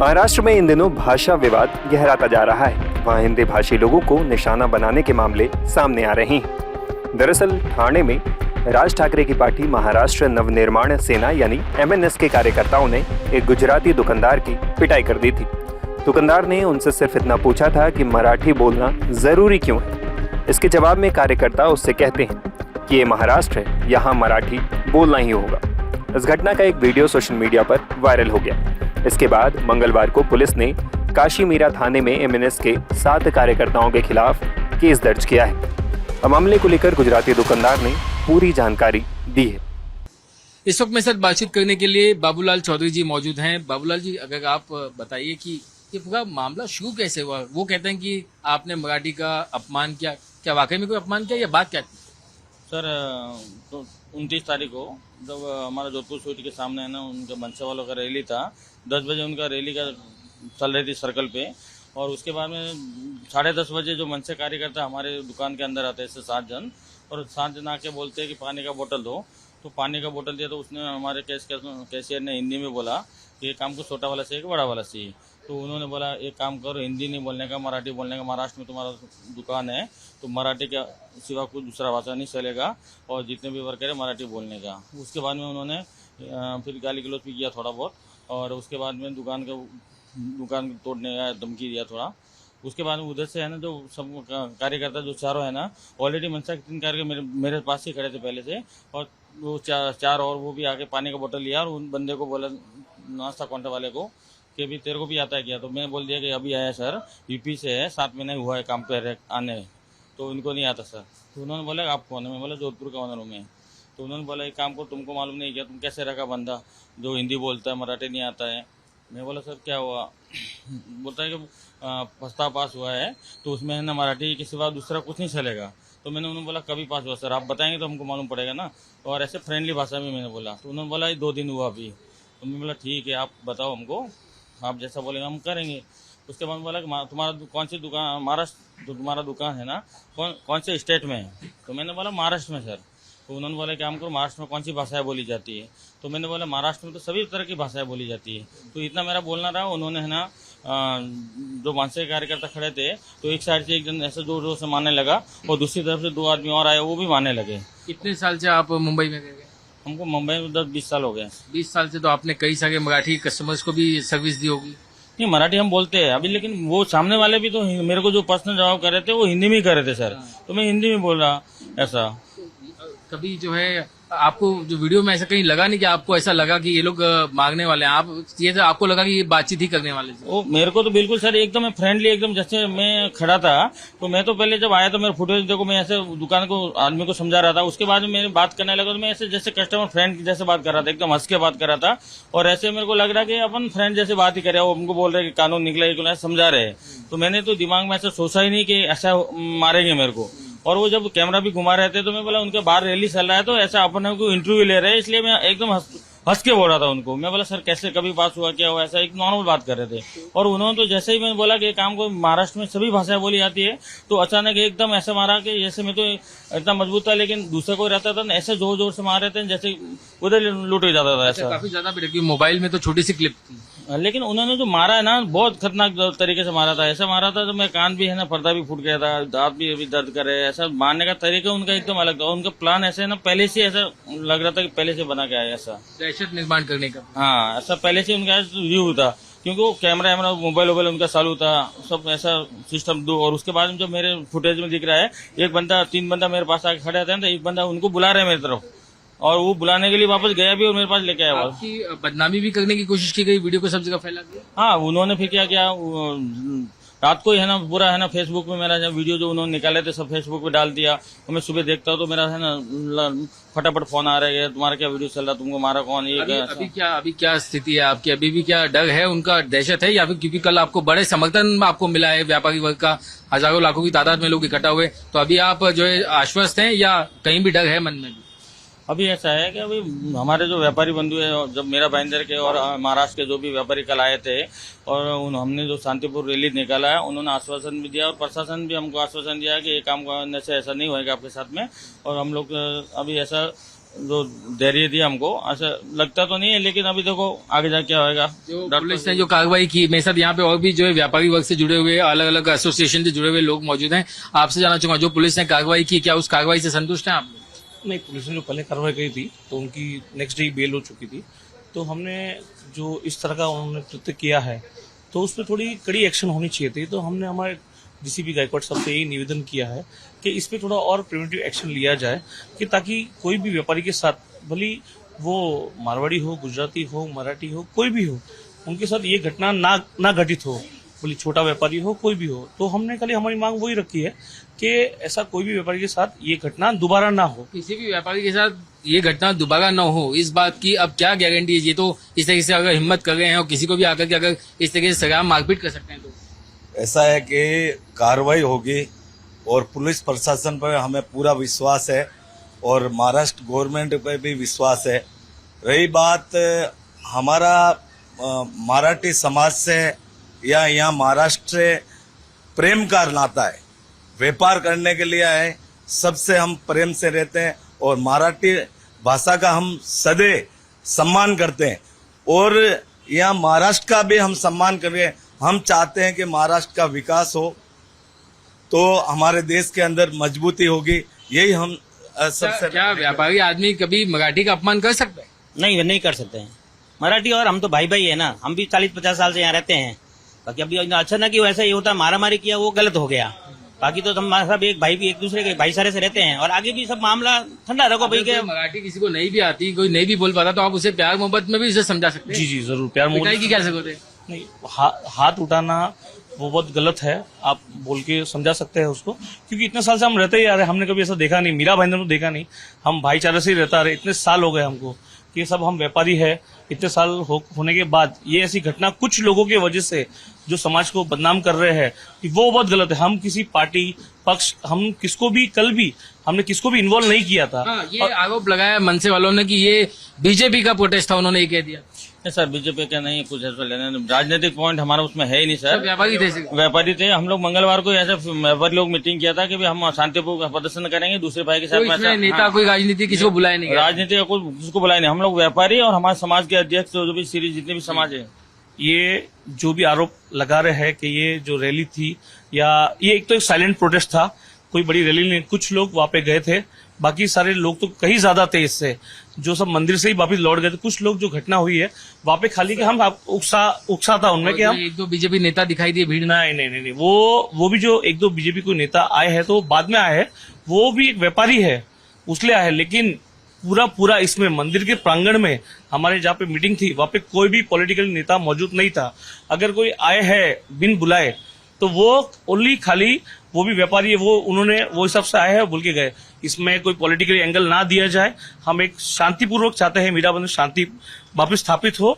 महाराष्ट्र में इन दिनों भाषा विवाद गहराता जा रहा है। वहाँ हिंदी भाषी लोगों को निशाना बनाने के मामले सामने आ रहे हैं। दरअसल ठाणे में राज ठाकरे की पार्टी महाराष्ट्र नवनिर्माण सेना यानी MNS के कार्यकर्ताओं ने एक गुजराती दुकानदार की पिटाई कर दी थी। दुकानदार ने उनसे सिर्फ इतना पूछा था कि मराठी बोलना जरूरी क्यों है। इसके जवाब में कार्यकर्ता उससे कहते हैं कि ये महाराष्ट्र है, यहाँ मराठी बोलना ही होगा। इस घटना का एक वीडियो सोशल मीडिया पर वायरल हो गया। इसके बाद मंगलवार को पुलिस ने काशीमीरा थाने में MNS के 7 कार्यकर्ताओं के खिलाफ केस दर्ज किया है। मामले को लेकर गुजराती दुकानदार ने पूरी जानकारी दी है। इस वक्त मेरे साथ बातचीत करने के लिए बाबूलाल चौधरी जी मौजूद हैं। बाबूलाल जी, अगर आप बताइए कि ये पूरा मामला शुरू कैसे हुआ। वो कहते हैं कि आपने मराठी का अपमान किया, क्या वाकई में कोई अपमान किया या बात क्या थी? सर, तो 29 तारीख को जब हमारा जोधपुर सिटी के सामने है ना, उनके मनसे वालों का रैली था। 10 बजे उनका रैली का चल रही थी सर्कल पे, और उसके बाद में 10:30 बजे जो मनसे कार्यकर्ता हमारे दुकान के अंदर आते हैं, इससे 7 जन, और 7 जन आके बोलते हैं कि पानी का बोतल दो। तो पानी का बोतल दिया तो उसने हमारे कैशियर ने हिंदी में बोला कि ये काम को छोटा वाला चाहिए कि बड़ा वाला चाहिए। तो उन्होंने बोला एक काम करो, हिंदी नहीं बोलने का, मराठी बोलने का, महाराष्ट्र में तुम्हारा दुकान है तो मराठी के सिवा कोई दूसरा भाषा नहीं चलेगा, और जितने भी वर्कर है मराठी बोलने का। उसके बाद में उन्होंने फिर गाली गलौज भी किया थोड़ा बहुत, और उसके बाद में दुकान तोड़ने का धमकी दिया थोड़ा। उसके बाद में उधर से है ना, जो सब कार्यकर्ता जो चारों है ना, ऑलरेडी मनसा के 3 कार्यकर्ता मेरे पास ही खड़े थे पहले से, और वो चार और वो भी आके पानी का बोतल लिया, और उन बंदे को बोला, नाश्ता काउंटर वाले को, कि अभी तेरे को भी आता है क्या। तो मैंने बोल दिया कि अभी आया सर, यूपी से है, 7 महीने हुआ है काम पे आने, तो उनको नहीं आता सर। तो उन्होंने बोला आप कौन है। मैं बोला जोधपुर का ओनर हूँ मैं। तो उन्होंने बोला एक काम को, तुमको मालूम नहीं क्या, तुम कैसे रखा बंदा जो हिंदी बोलता है, मराठी नहीं आता है। मैं बोला सर क्या हुआ। बोलता है कि प्रस्ताव पास हुआ है तो उसमें है ना मराठी के सिवा दूसरा कुछ नहीं चलेगा। तो मैंने उन्होंने बोला कभी पास हुआ सर, आप बताएंगे तो हमको मालूम पड़ेगा ना, और ऐसे फ्रेंडली भाषा में मैंने बोला। तो उन्होंने बोला ये 2 दिन हुआ अभी। तो मैं बोला ठीक है, आप बताओ हमको, आप जैसा बोलेंगे हम करेंगे। उसके बाद बोला कि तुम्हारा कौन सी दुकान, महाराष्ट्र जो तुम्हारा दुकान है ना, कौन से स्टेट में है। तो मैंने बोला महाराष्ट्र में सर। तो उन्होंने बोला कि हमको महाराष्ट्र में कौन सी भाषाएं बोली जाती है। तो मैंने बोला महाराष्ट्र में तो सभी तरह की भाषाएं बोली जाती है। तो इतना मेरा बोलना रहा। उन्होंने है ना जो मनसे कार्यकर्ता खड़े थे, तो एक साइड से एक जन ऐसे जोर जोर से मारने लगा, और दूसरी तरफ से 2 आदमी और आए, वो भी मारने लगे। कितने साल से आप मुंबई में गए? हमको मुंबई में 10-20 साल हो गए। 20 साल से तो आपने कई सारे मराठी कस्टमर्स को भी सर्विस दी होगी। नहीं, मराठी हम बोलते हैं अभी, लेकिन वो सामने वाले भी तो मेरे को जो पर्सनल जवाब कर रहे थे वो हिंदी में ही कर रहे थे सर। तो मैं हिंदी में बोल रहा ऐसा। कभी जो है आपको जो वीडियो में ऐसा कहीं लगा नहीं कि आपको ऐसा लगा कि ये लोग मांगने वाले हैं, आप ये तो आपको लगा कि ये बातचीत ही करने वाले थे? वो मेरे को तो बिल्कुल सर एकदम फ्रेंडली, एकदम जैसे मैं खड़ा था। तो मैं तो पहले जब आया तो मेरा फुटेज देखो, मैं ऐसे दुकान को आदमी को समझा रहा था। उसके बाद में मैंने बात करने लगा तो मैं ऐसे जैसे कस्टमर फ्रेंड जैसे बात कर रहा था, एकदम हंस के बात कर रहा था, और ऐसे मेरे को लग रहा कि अपन फ्रेंड जैसे बात ही करे। वो हमको बोल रहे कि कानून निकला, समझा रहे। तो मैंने तो दिमाग में ऐसा सोचा ही नहीं कि ऐसा मारेंगे मेरे को। और वो जब कैमरा भी घुमा रहे थे तो मैं बोला उनके बाहर रैली चल रहा है, तो ऐसा अपन को इंटरव्यू ले रहे हैं, इसलिए मैं एकदम हंस के बोल रहा था उनको। मैं बोला सर कैसे, कभी पास हुआ क्या हुआ, ऐसा एक नॉर्मल बात कर रहे थे। और उन्होंने तो जैसे ही मैंने बोला कि काम को महाराष्ट्र में सभी भाषाएं बोली जाती है, तो अचानक एकदम ऐसे मारा कि जैसे मैं तो इतना मजबूत था, लेकिन दूसरा कोई रहता था ऐसे जोर जोर से मार रहे थे जैसे उधर लूट हो जाता था। ऐसा काफी ज्यादा क्योंकि मोबाइल में तो छोटी सी क्लिप थी, लेकिन उन्होंने जो मारा है ना बहुत खतरनाक तरीके से मारा था। ऐसा मारा था तो मेरा कान भी है ना, पर्दा भी फूट गया था, दांत भी अभी दर्द कर रहे हैं। ऐसा मारने का तरीका उनका एकदम अलग था। उनका प्लान ऐसे है ना, पहले से ऐसा लग रहा था कि पहले से बना के आया ऐसा दहशत निर्माण करने का। हाँ, ऐसा पहले से उनका व्यू था, क्योंकि वो कैमरा मोबाइल उनका चालू था, सब ऐसा सिस्टम दो। और उसके बाद जो मेरे फुटेज में दिख रहा है, 3 बंदा मेरे पास आके खड़े थे, तो एक बंदा उनको बुला रहे हैं मेरी तरफ, और वो बुलाने के लिए वापस गया भी और मेरे पास लेके आया। आपकी बदनामी भी करने की कोशिश की गई, वीडियो को सब जगह फैला दिया। हाँ, उन्होंने फिर क्या किया, रात को ही है ना पूरा है ना फेसबुक में मेरा वीडियो जो उन्होंने निकाले थे सब फेसबुक पे डाल दिया। और मैं सुबह देखता हूँ तो मेरा है ना फटाफट फोन आ रहा है, तुम्हारा क्या वीडियो चल रहा, तुमको मारा कौन। ये अभी क्या स्थिति है आपकी? अभी भी क्या डर है, उनका दहशत है, या फिर क्योंकि कल आपको बड़े समर्थन आपको मिला है व्यापारी वर्ग का, हजारों लाखों की तादाद में लोग इकट्ठा हुए, तो अभी आप जो है आश्वस्त हैं या कहीं भी डर है मन में? अभी ऐसा है कि अभी हमारे जो व्यापारी बंधु है, जब मेरा भाईंदर के और महाराष्ट्र के जो भी व्यापारी कल आए थे, और हमने जो शांतिपूर्ण रैली निकाला है, उन्होंने आश्वासन भी दिया, और प्रशासन भी हमको आश्वासन दिया कि ये काम करने से ऐसा नहीं होएगा आपके साथ में। और हम लोग अभी ऐसा जो धैर्य दिया हमको, ऐसा लगता तो नहीं है, लेकिन अभी देखो आगे जा क्या होगा। जो पुलिस ने जो कार्रवाई की, मेरे साथ यहाँ पे और भी जो है व्यापारी वर्ग से जुड़े हुए अलग अलग एसोसिएशन से जुड़े हुए लोग मौजूद हैं। आपसे जानना चाहूंगा, जो पुलिस ने कार्रवाई की, क्या उस कार्रवाई से संतुष्ट हैं आप? नहीं, पुलिस ने जो पहले कार्रवाई करी थी तो उनकी नेक्स्ट डे बेल हो चुकी थी, तो हमने जो इस तरह का उन्होंने कृत्य किया है तो उस पर थोड़ी कड़ी एक्शन होनी चाहिए थी। तो हमने हमारे डीसीपी गायकवाड़ साहब से यही निवेदन किया है कि इस पे थोड़ा और प्रिवेंटिव एक्शन लिया जाए, कि ताकि कोई भी व्यापारी के साथ, भले वो मारवाड़ी हो, गुजराती हो, मराठी हो, कोई भी हो, उनके साथ ये घटना ना घटित हो, भले छोटा व्यापारी हो, कोई भी हो। तो हमने खाली हमारी मांग वही रखी है कि ऐसा कोई भी व्यापारी के साथ ये घटना दोबारा ना हो। किसी भी व्यापारी के साथ ये घटना दोबारा न हो, इस बात की अब क्या गारंटी है? ये तो इस तरीके से अगर हिम्मत कर रहे हैं और किसी को भी आकर के अगर इस तरीके से सरेआम मारपीट कर सकते हैं तो ऐसा है कि कार्रवाई होगी और पुलिस प्रशासन पर हमें पूरा विश्वास है और महाराष्ट्र गवर्नमेंट पर भी विश्वास है। रही बात हमारा मराठी समाज से या यहाँ महाराष्ट्र से प्रेम का नाता है, व्यापार करने के लिए आए, सबसे हम प्रेम से रहते हैं और मराठी भाषा का हम सदैव सम्मान करते हैं और यहाँ महाराष्ट्र का भी हम सम्मान करें। हम चाहते हैं कि महाराष्ट्र का विकास हो तो हमारे देश के अंदर मजबूती होगी, यही हम सबसे। क्या व्यापारी आदमी कभी मराठी का अपमान कर सकता है? नहीं कर सकते हैं। मराठी और हम तो भाई भाई है ना, हम भी 40-50 साल से यहाँ रहते हैं। बाकी अभी अच्छा ना कि वैसा ही होता, मारामारी किया वो गलत हो गया। बाकी तो हम सब एक भाई भी एक दूसरे के भाईचारे से रहते हैं और आगे भी सब मामला ठंडा रखो भाई के। मराठी किसी को नहीं भी आती, कोई नहीं भी बोल पाता, तो आप उसे प्यार मोहब्बत में भी उसे समझा सकते हैं। जी जरूर, प्यार पिटाई की क्या जरूरत है? नहीं, हाथ उठाना वो बहुत गलत है, आप बोल के समझा सकते हैं उसको, क्योंकि इतने साल से हम रहते ही आ रहे हैं, हमने कभी ऐसा देखा नहीं। मीरा भाईंदर तो देखा नहीं, हम भाईचारे से ही रहता रहे, इतने साल हो गए हमको कि सब हम व्यापारी है। इतने साल होने के बाद ये ऐसी घटना कुछ लोगों की वजह से जो समाज को बदनाम कर रहे हैं, वो बहुत गलत है। हम किसी पार्टी पक्ष, हम किसको भी, कल भी हमने किसको भी इन्वॉल्व नहीं किया था। ये आरोप लगाया मनसे वालों ने कि ये बीजेपी का प्रोटेस्ट था, उन्होंने ये कह दिया। नहीं सर, बीजेपी का नहीं, कुछ ऐसा लेना, राजनीतिक पॉइंट हमारा उसमें है ही नहीं सर। व्यापारी थे। हम लोग मंगलवार को ऐसे व्यापारी लोग मीटिंग किया था कि हम शांतिपूर्ण प्रदर्शन करेंगे दूसरे भाई के साथ। नेता कोई राजनीति किसी को बुलाया नहीं, राजनीति का कोई किसको बुलाया नहीं। हम लोग व्यापारी और हमारे समाज के अध्यक्ष जो भी सीरीज जितने भी समाज है, ये जो भी आरोप लगा रहे हैं कि ये जो रैली थी, या ये एक तो एक साइलेंट प्रोटेस्ट था, कोई बड़ी रैली नहीं। कुछ लोग वहां पे गए थे, बाकी सारे लोग तो कहीं ज्यादा थे इससे, जो सब मंदिर से ही वापस लौट गए थे। कुछ लोग जो घटना हुई है वहां पे खाली कि हम उकसा था उनमें कि हम एक दो बीजेपी नेता दिखाई दिए भीड़। नहीं, वो भी जो एक दो बीजेपी को नेता आए हैं तो बाद में आए हैं, वो भी एक व्यापारी है उसलिए आए हैं। लेकिन पूरा इसमें मंदिर के प्रांगण में हमारे जहाँ पे मीटिंग थी वहां पे कोई भी पॉलिटिकल नेता मौजूद नहीं था। अगर कोई आए है बिन बुलाए तो वो ओनली खाली वो भी व्यापारी है, वो उन्होंने वो हिसाब से आए हैं बोल के गए। इसमें कोई पॉलिटिकल एंगल ना दिया जाए। हम एक शांतिपूर्वक चाहते हैं मीरा बंधु शांति वापस स्थापित हो।